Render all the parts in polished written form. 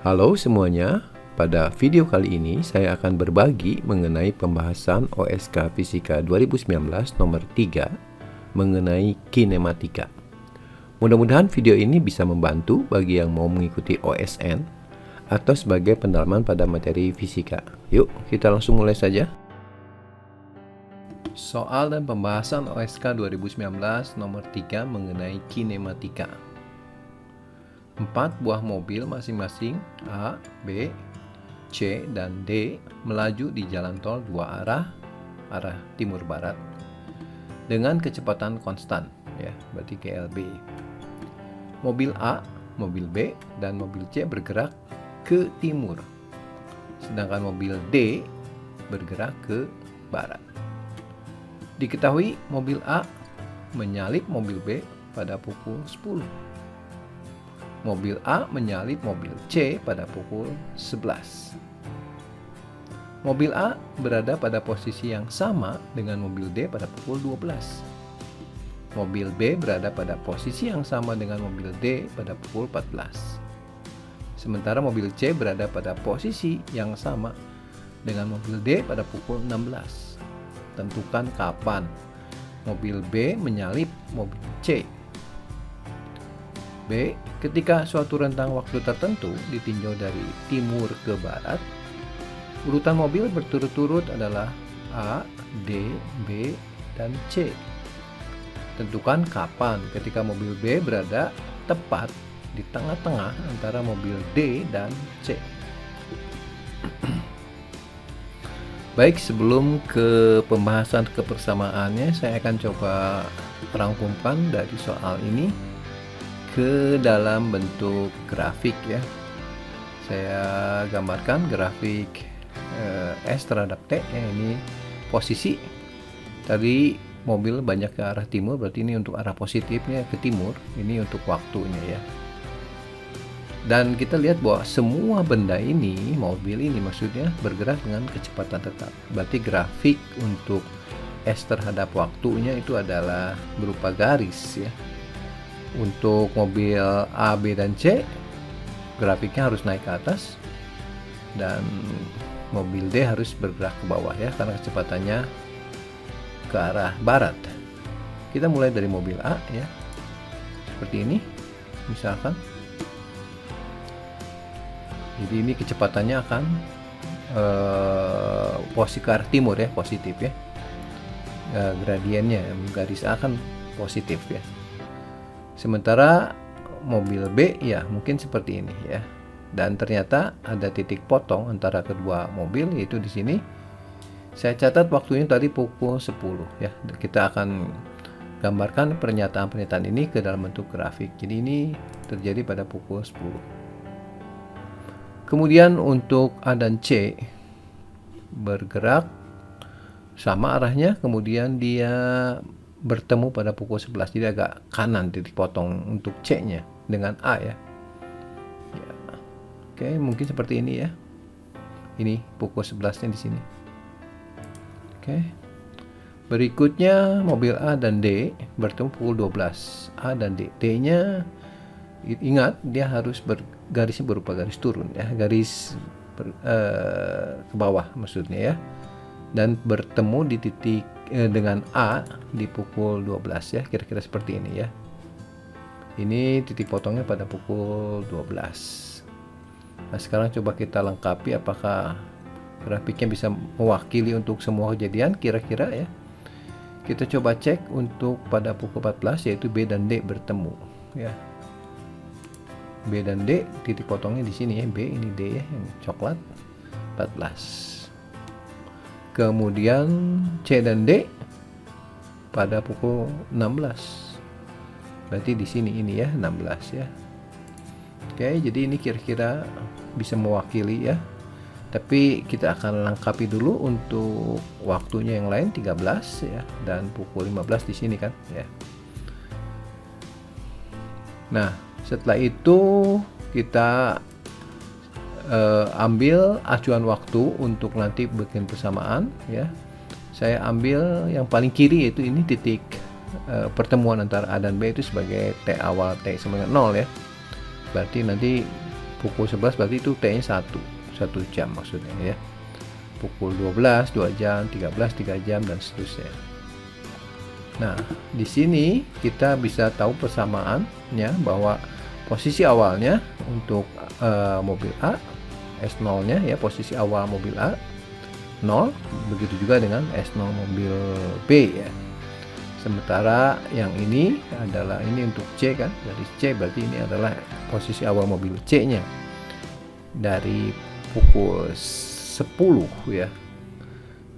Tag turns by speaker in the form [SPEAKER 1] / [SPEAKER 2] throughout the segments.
[SPEAKER 1] Halo semuanya, pada video kali ini saya akan berbagi mengenai pembahasan OSK Fisika 2019 nomor 3 mengenai kinematika. Mudah-mudahan video ini bisa membantu bagi yang mau mengikuti OSN atau sebagai pendalaman pada materi fisika. Yuk, kita langsung mulai saja. Soal dan pembahasan OSK 2019 nomor 3 mengenai kinematika. 4 buah mobil masing-masing A, B, C, dan D melaju di jalan tol dua arah timur barat dengan kecepatan konstan, ya, berarti KLB. Mobil A, mobil B, dan mobil C bergerak ke timur, sedangkan mobil D bergerak ke barat. Diketahui mobil A menyalip mobil B pada pukul 10. Mobil A menyalip mobil C pada pukul 11. Mobil A berada pada posisi yang sama dengan mobil D pada pukul 12. Mobil B berada pada posisi yang sama dengan mobil D pada pukul 14. Sementara mobil C berada pada posisi yang sama dengan mobil D pada pukul 16. Tentukan kapan mobil B menyalip mobil C. B. Ketika suatu rentang waktu tertentu ditinjau dari timur ke barat, urutan mobil berturut-turut adalah A, D, B, dan C. Tentukan kapan ketika mobil B berada tepat di tengah-tengah antara mobil D dan C. Baik, sebelum ke pembahasan kebersamaannya, saya akan coba rangkumkan dari soal ini ke dalam bentuk grafik, ya. Saya gambarkan grafik S terhadap T, ya. Ini posisi tadi mobil banyak ke arah timur, berarti ini untuk arah positifnya ke timur, ini untuk waktunya, ya. Dan kita lihat bahwa semua benda ini, mobil ini maksudnya, bergerak dengan kecepatan tetap. Berarti grafik untuk S terhadap waktunya itu adalah berupa garis, ya. Untuk mobil A, B, dan C, grafiknya harus naik ke atas, dan mobil D harus bergerak ke bawah, ya, karena kecepatannya ke arah barat. Kita mulai dari mobil A, ya, seperti ini misalkan. Jadi ini kecepatannya akan posisi ke arah timur, ya, positif, ya. Gradiennya garis A akan positif, ya. Sementara mobil B, ya, mungkin seperti ini, ya. Dan ternyata ada titik potong antara kedua mobil, yaitu di sini. Saya catat waktunya tadi pukul 10, ya. Kita akan gambarkan pernyataan-pernyataan ini ke dalam bentuk grafik. Jadi ini terjadi pada pukul 10. Kemudian untuk A dan C bergerak sama arahnya, kemudian dia bertemu pada pukul 11, jadi agak kanan titik potong untuk C-nya dengan A, ya. Oke, mungkin seperti ini, ya. Ini pukul 11-nya di sini. Oke. Berikutnya mobil A dan D bertemu pukul 12. A dan D. D-nya ingat dia harus garisnya berupa garis turun, ya, garis ke bawah maksudnya, ya. Dan bertemu di titik dengan A di pukul 12, ya, kira-kira seperti ini, ya. Ini titik potongnya pada pukul 12. Nah, sekarang coba kita lengkapi apakah grafiknya bisa mewakili untuk semua kejadian kira-kira, ya. Kita coba cek untuk pada pukul 14, yaitu B dan D bertemu, ya. B dan D titik potongnya di sini, ya. B ini D, ya, yang coklat 14. Kemudian C dan D pada pukul 16. Berarti di sini ini, ya, 16, ya. Oke, jadi ini kira-kira bisa mewakili, ya. Tapi kita akan lengkapi dulu untuk waktunya yang lain 13, ya, dan pukul 15 di sini, kan, ya. Nah, setelah itu kita ambil acuan waktu untuk nanti bikin persamaan, ya. Saya ambil yang paling kiri, yaitu ini titik pertemuan antara A dan B itu sebagai T awal T sama dengan 0, ya. Berarti nanti pukul 11 berarti itu T-nya 1 jam maksudnya ya. Pukul 12 2 jam, 13 3 jam dan seterusnya. Nah, di sini kita bisa tahu persamaannya bahwa posisi awalnya untuk mobil A S0-nya ya, posisi awal mobil A 0, begitu juga dengan S0 mobil B ya. Sementara yang ini adalah ini untuk C kan, dari C berarti ini adalah posisi awal mobil C-nya dari pukul 10 ya.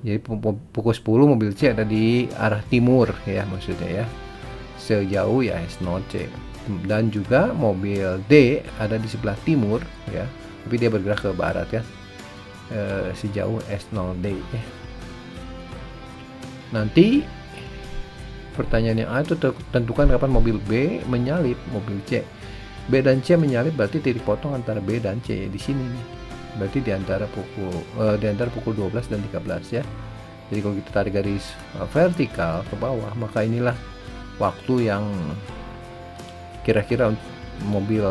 [SPEAKER 1] Jadi pukul 10 mobil C ada di arah timur ya maksudnya ya, sejauh ya S0 C. Dan juga mobil D ada di sebelah timur ya, tapi dia bergerak ke barat ya, sejauh S0 D ya. Nanti pertanyaan yang A itu tentukan kapan mobil B menyalip mobil C. B dan C menyalip berarti titik potong antara B dan C di sini nih. Berarti di antara pukul 12 dan 13 ya. Jadi kalau kita tarik garis vertikal ke bawah, maka inilah waktu yang kira-kira mobil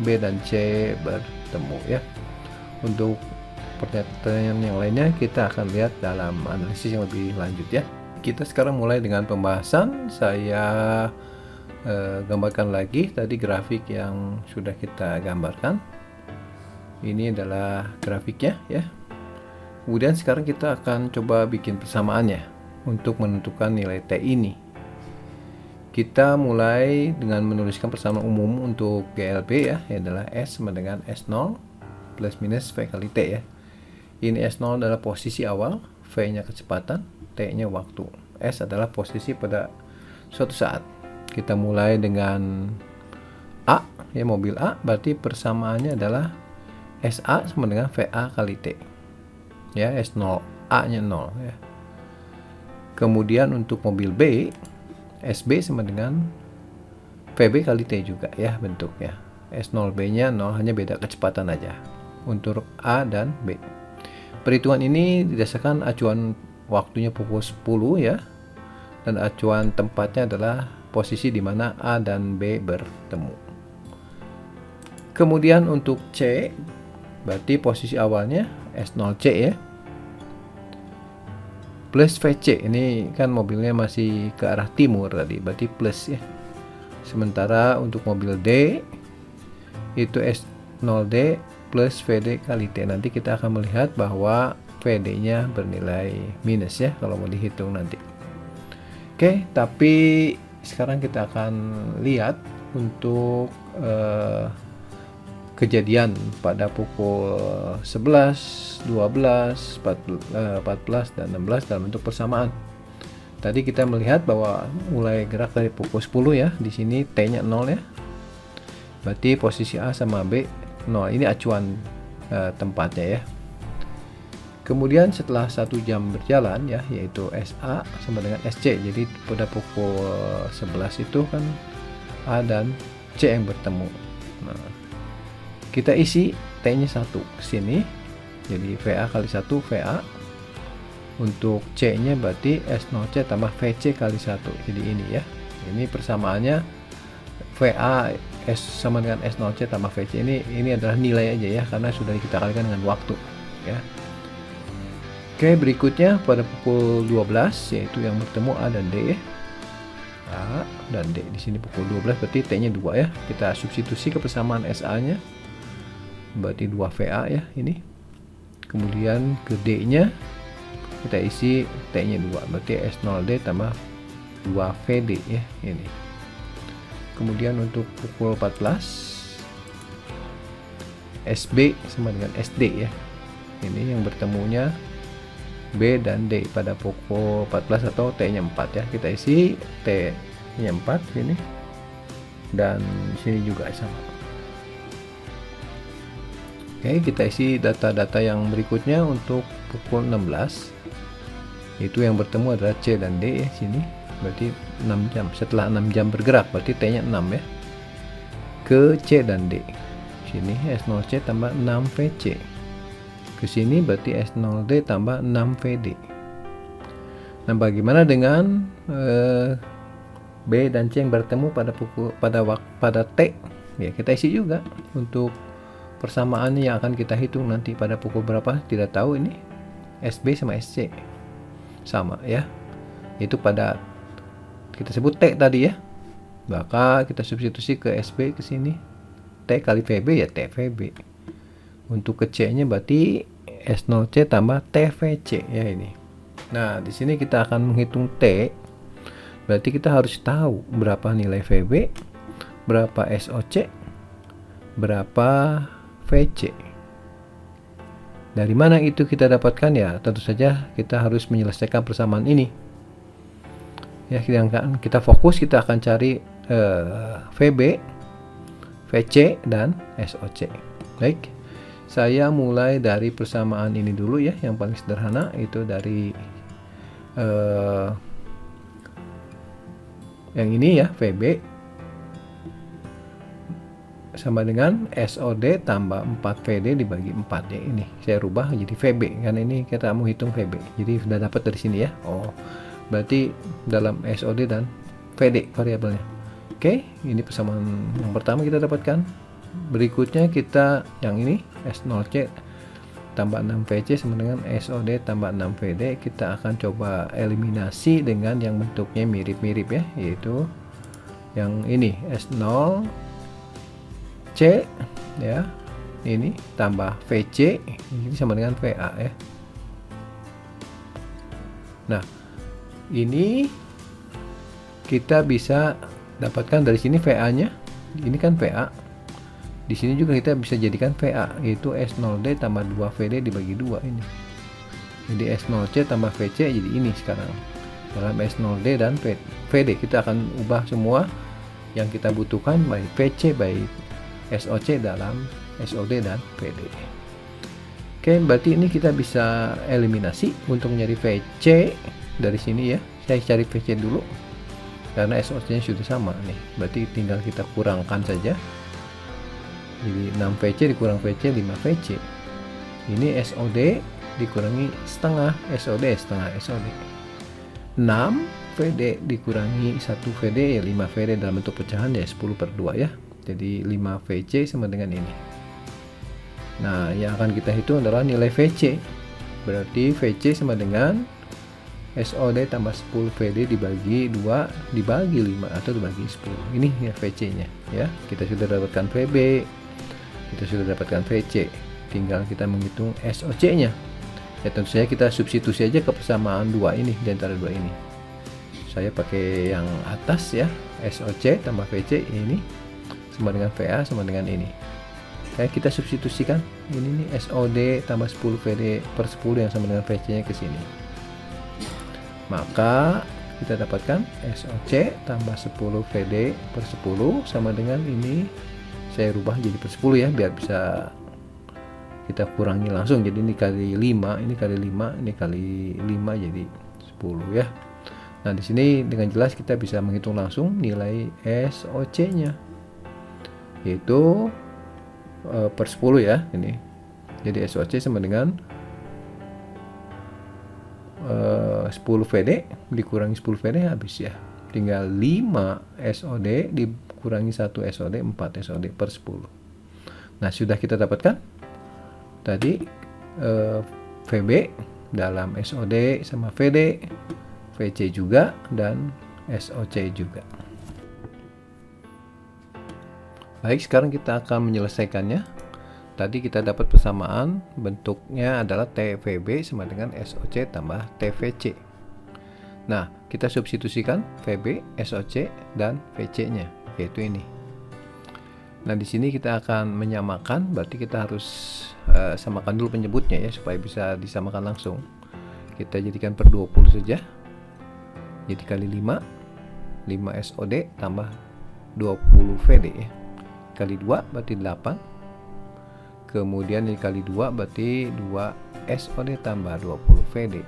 [SPEAKER 1] B dan C bertemu ya. Untuk pertanyaan yang lainnya kita akan lihat dalam analisis yang lebih lanjut ya. Kita sekarang mulai dengan pembahasan. Saya gambarkan lagi tadi grafik yang sudah kita gambarkan. Ini adalah grafiknya ya. Kemudian sekarang kita akan coba bikin persamaannya untuk menentukan nilai T ini. Kita mulai dengan menuliskan persamaan umum untuk GLB ya, adalah S sama dengan S0 plus minus V kali T ya. Ini S0 adalah posisi awal, V-nya kecepatan, T-nya waktu. S adalah posisi pada suatu saat. Kita mulai dengan A ya, mobil A, berarti persamaannya adalah SA sama dengan VA kali T ya, S0 A-nya 0 ya. Kemudian untuk mobil B, SB sama dengan VB kali T juga ya bentuknya. S0B-nya 0, hanya beda kecepatan aja untuk A dan B. Perhitungan ini didasarkan acuan waktunya pukul 10 ya, dan acuan tempatnya adalah posisi di mana A dan B bertemu. Kemudian untuk C, berarti posisi awalnya S0C ya, plus VC. Ini kan mobilnya masih ke arah timur tadi, berarti plus ya. Sementara untuk mobil D itu S0D plus VD kali T. Nanti kita akan melihat bahwa VD-nya bernilai minus ya kalau mau dihitung nanti. Oke, tapi sekarang kita akan lihat untuk kejadian pada pukul 11, 12, 14 dan 16 dalam bentuk persamaan. Tadi kita melihat bahwa mulai gerak dari pukul 10 ya. Di sini T-nya 0 ya. Berarti posisi A sama B 0. Ini acuan tempatnya ya. Kemudian setelah 1 jam berjalan ya, yaitu SA sama dengan SC. Jadi pada pukul 11 itu kan A dan C yang bertemu. Nah, kita isi T-nya 1 ke sini. Jadi VA kali 1 VA. Untuk C-nya berarti S0C tambah VC kali 1. Jadi ini ya. Ini persamaannya VA S sama dengan S0C tambah VC. Ini adalah nilai aja ya, karena sudah kita kalikan dengan waktu ya. Oke, berikutnya pada pukul 12 yaitu yang bertemu A dan D ya. A dan D di sini pukul 12 berarti T-nya 2 ya. Kita substitusi ke persamaan SA-nya. Berarti 2 VA ya ini. Kemudian ke D-nya kita isi T-nya 2, berarti S0D tambah 2 VD ya ini. Kemudian untuk pukul 14 SB sama dengan SD ya. Ini yang bertemunya B dan D pada pukul 14 atau T-nya 4 ya. Kita isi T-nya 4 sini dan sini juga sama. Oke, kita isi data-data yang berikutnya untuk pukul 16. Itu yang bertemu adalah C dan D ya sini. Berarti 6 jam. Setelah 6 jam bergerak berarti T-nya 6 ya. Ke C dan D. Sini S0C tambah 6 VC. Ke sini berarti S0D tambah 6 VD. Nah, bagaimana dengan B dan C yang bertemu pada T? Ya, kita isi juga untuk persamaannya yang akan kita hitung nanti pada pukul berapa tidak tahu. Ini SB sama SC sama ya, itu pada kita sebut T tadi ya, maka kita substitusi ke SB ke sini, T kali VB ya T VB. Untuk ke C nya berarti S0C tambah TVC ya ini. Nah di sini kita akan menghitung T, berarti kita harus tahu berapa nilai VB, berapa SOC, berapa VC. Dari mana itu kita dapatkan? Ya tentu saja kita harus menyelesaikan persamaan ini ya. Kita fokus, kita akan cari VB, VC, dan SOC. Baik, saya mulai dari persamaan ini dulu ya, yang paling sederhana itu dari yang ini ya, VB sama dengan SOD tambah 4VD dibagi 4 ya. Ini saya rubah jadi VB karena ini kita mau hitung VB, jadi sudah dapat dari sini ya. Oh berarti dalam SOD dan VD variabelnya. Oke, ini persamaan yang pertama kita dapatkan. Berikutnya kita yang ini S0C tambah 6VC sama dengan SOD tambah 6VD. Kita akan coba eliminasi dengan yang bentuknya mirip-mirip ya, yaitu yang ini S0 C ya, ini tambah VC ini sama dengan VA ya. Nah ini kita bisa dapatkan dari sini VA nya, ini kan VA, di sini juga kita bisa jadikan VA, yaitu S0D tambah 2VD dibagi 2 ini. Jadi S0C tambah VC jadi ini sekarang dalam S0D dan VD. Kita akan ubah semua yang kita butuhkan baik VC baik SOC dalam SOD dan VD. Oke, berarti ini kita bisa eliminasi untuk mencari VC dari sini ya. Saya cari VC dulu karena SOC nya sudah sama nih, berarti tinggal kita kurangkan saja. Jadi 6VC dikurang VC 5VC. Ini SOD dikurangi setengah SOD, setengah SOD. 6VD dikurangi 1VD ya 5VD dalam bentuk pecahan ya 10/2 ya. Jadi 5VC sama dengan ini. Nah yang akan kita hitung adalah nilai VC, berarti VC sama dengan SOD tambah 10VD dibagi 2 dibagi 5 atau dibagi 10. Ini ya VC nya ya. Kita sudah dapatkan VB, kita sudah dapatkan VC, tinggal kita menghitung SOC nya ya. Tentu saja kita substitusi aja ke persamaan 2 ini, di antara 2 ini. Saya pakai yang atas ya, SOC tambah VC ini sama dengan VA sama dengan ini. Kayak kita substitusikan ini nih SOD tambah 10VD per 10 yang sama dengan VC nya ke sini. Maka kita dapatkan SOC tambah 10VD per 10 sama dengan ini. Saya rubah jadi per 10 ya biar bisa kita kurangi langsung. Jadi ini kali 5, ini kali 5, ini kali 5 jadi 10 ya. Nah di sini dengan jelas kita bisa menghitung langsung nilai SOC nya, yaitu per 10 ya ini. Jadi SOC sama dengan 10VD dikurangi 10VD habis ya. Tinggal 5 SOD dikurangi 1 SOD, 4 SOD per 10. Nah sudah kita dapatkan tadi VB dalam SOD sama VD, VC juga, dan SOC juga. Baik, sekarang kita akan menyelesaikannya. Tadi kita dapat persamaan, bentuknya adalah TVB sama dengan SOC tambah TVC. Nah, kita substitusikan VB, SOC, dan VC-nya, yaitu ini. Nah, di sini kita akan menyamakan, berarti kita harus samakan dulu penyebutnya ya, supaya bisa disamakan langsung. Kita jadikan per 20 saja. Jadi kali 5, 5 SOD tambah 20 VD ya. Kali 2 berarti 8. Kemudian ini kali 2 berarti 2 SOD tambah 20 VD.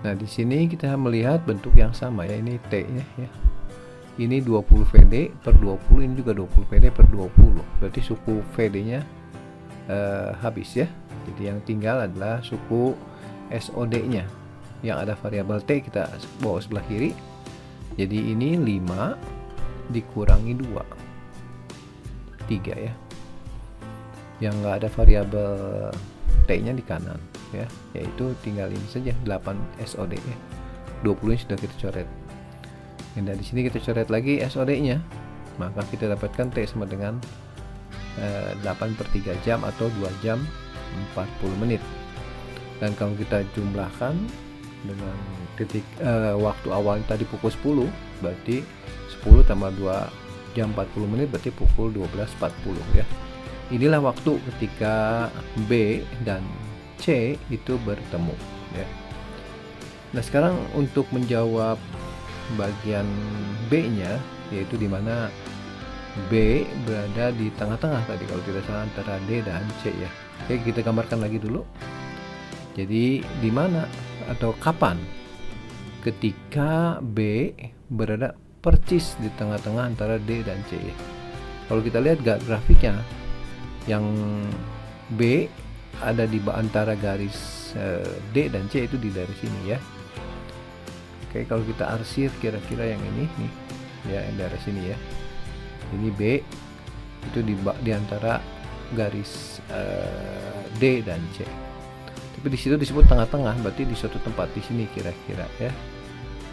[SPEAKER 1] Nah, di sini kita melihat bentuk yang sama ya, ini T-nya ya. Ini 20 VD per 20, ini juga 20 VD per 20. Berarti suku VD-nya habis ya. Jadi yang tinggal adalah suku SOD-nya. Yang ada variabel T kita bawa sebelah kiri. Jadi ini 5 dikurangi 2. 3 ya. yang nggak ada variabel T-nya di kanan ya, yaitu tinggal ini saja 8 SOD ya. 20 sudah kita coret. Dan dari sini kita coret lagi SOD-nya, maka kita dapatkan T sama dengan 8/3 jam atau 2 jam 40 menit. Dan kalau kita jumlahkan dengan titik waktu awal tadi pukul 10, berarti 10 tambah 2 jam 40 menit berarti pukul 12.40 ya. Inilah waktu ketika B dan C itu bertemu ya. Nah, sekarang untuk menjawab bagian B-nya, yaitu di mana B berada di tengah-tengah tadi kalau tidak salah antara D dan C ya. Oke, kita gambarkan lagi dulu. Jadi di mana atau kapan ketika B berada persis di tengah-tengah antara D dan C ya. Kalau kita lihat grafiknya, yang B ada di antara garis D dan C itu di dari sini ya. Oke, kalau kita arsir kira-kira yang ini nih ya, yang dari sini ya. Ini B itu di antara garis D dan C. Tapi di situ disebut tengah-tengah, berarti di suatu tempat di sini kira-kira ya.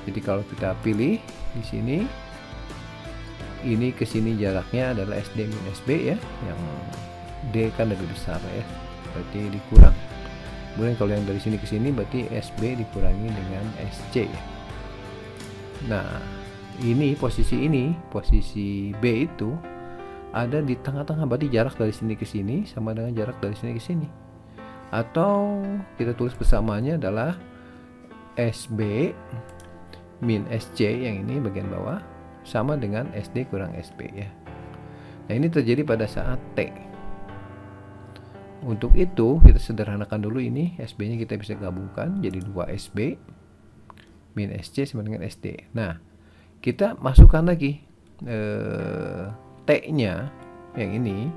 [SPEAKER 1] Jadi kalau kita pilih di sini, ini ke sini jaraknya adalah SD minus B ya, yang D kan lebih besar ya, berarti dikurang. Kemudian kalau yang dari sini ke sini berarti SB dikurangi dengan SC ya. Nah, posisi B itu ada di tengah-tengah, berarti jarak dari sini ke sini sama dengan jarak dari sini ke sini. Atau kita tulis persamaannya adalah SB min SC yang ini bagian bawah sama dengan SD kurang SB ya. Nah, ini terjadi pada saat T. Untuk itu kita sederhanakan dulu ini, SB-nya kita bisa gabungkan jadi 2 SB min SC sama dengan SD. Nah, kita masukkan lagi T-nya yang ini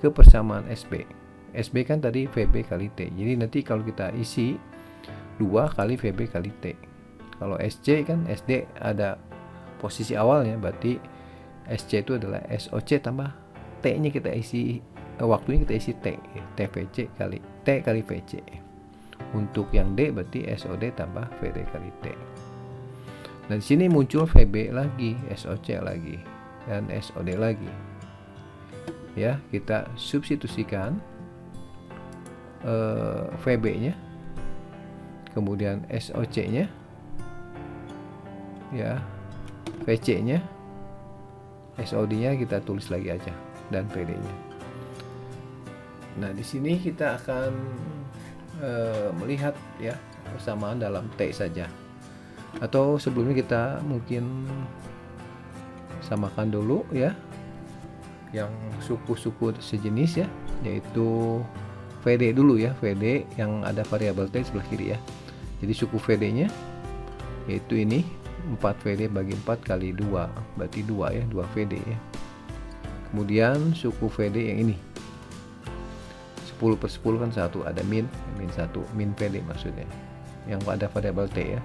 [SPEAKER 1] ke persamaan SB. SB kan tadi VB kali T. Jadi nanti kalau kita isi 2 kali VB kali T. Kalau SC kan SD ada posisi awalnya, berarti SC itu adalah SOC tambah T-nya kita isi, waktunya kita isi T, TVC kali T kali VC. Untuk yang D berarti SOD tambah VD kali T. Nah, di sini muncul VB lagi, SOC lagi, dan SOD lagi. Ya, kita substitusikan VB-nya, kemudian SOC-nya, ya, VC-nya, SOD-nya kita tulis lagi aja, dan VD-nya. Nah, di sini kita akan melihat ya persamaan dalam T saja. Atau sebelumnya kita mungkin samakan dulu ya yang suku-suku sejenis ya, yaitu VD dulu ya, VD yang ada variabel T sebelah kiri ya. Jadi suku VD-nya yaitu ini 4 VD bagi 4 kali 2, berarti 2 ya, 2 VD ya. Kemudian suku VD yang ini 10/10 kan 1, ada min 1, min VD maksudnya, yang ada variabel T ya.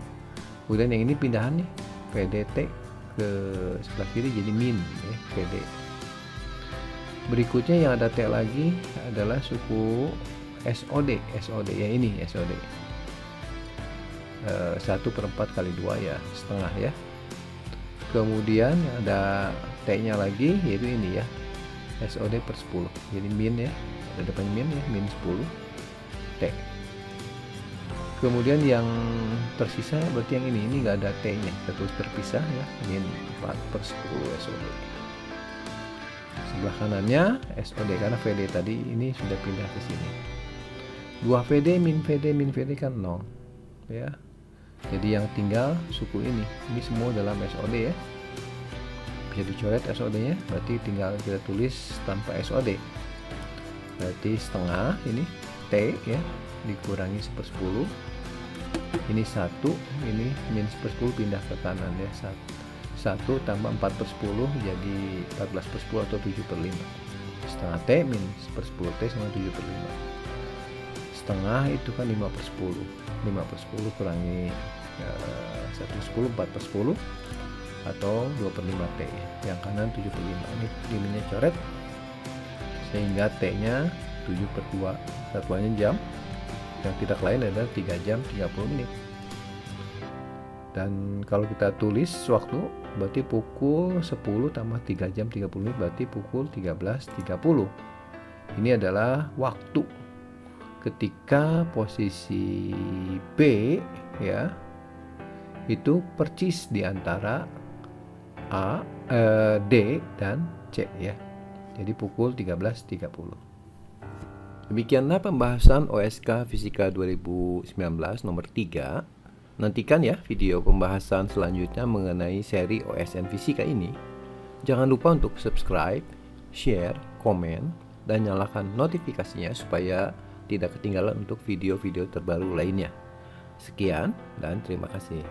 [SPEAKER 1] Kemudian yang ini pindahan nih, VDT ke sebelah kiri jadi min ya, VD. Berikutnya yang ada T lagi adalah suku SOD ya, ini SOD 1/4 kali 2 ya, setengah ya. Kemudian yang ada T-nya lagi yaitu ini ya, SOD/10, jadi min ya, ada depan min ya, min 10 T. Kemudian yang tersisa berarti yang ini nggak ada T-nya, kita tulis terpisah ya, min 4/10 SOD. Sebelah kanannya SOD karena VD tadi ini sudah pindah ke sini. 2 VD min VD kan 0 ya. Jadi yang tinggal suku ini semua dalam SOD ya. Bisa dicoret SOD-nya, berarti tinggal kita tulis tanpa SOD. Berarti setengah ini T ya dikurangi 1/10. Ini 1, ini min 1/10 pindah ke kanan ya. 1 tambah 4/10 jadi 14/10 atau 7/5. Setengah T min 1/10 T sama 7/5. Setengah itu kan 5/10. 5/10 kurangi 1/10, 4/10 atau 2/5 T ya. Yang kanan 7/5. Ini ininya coret. sehingga T-nya 7/2, satuannya jam, yang tidak lain adalah 3 jam 30 menit. Dan kalau kita tulis waktu, berarti pukul 10 tambah 3 jam 30 menit berarti pukul 13.30. Ini adalah waktu ketika posisi B ya itu percis di antara D dan C ya. Jadi pukul 13.30. Demikianlah pembahasan OSK Fisika 2019 nomor 3. Nantikan ya video pembahasan selanjutnya mengenai seri OSN Fisika ini. Jangan lupa untuk subscribe, share, komen, dan nyalakan notifikasinya supaya tidak ketinggalan untuk video-video terbaru lainnya. Sekian dan terima kasih.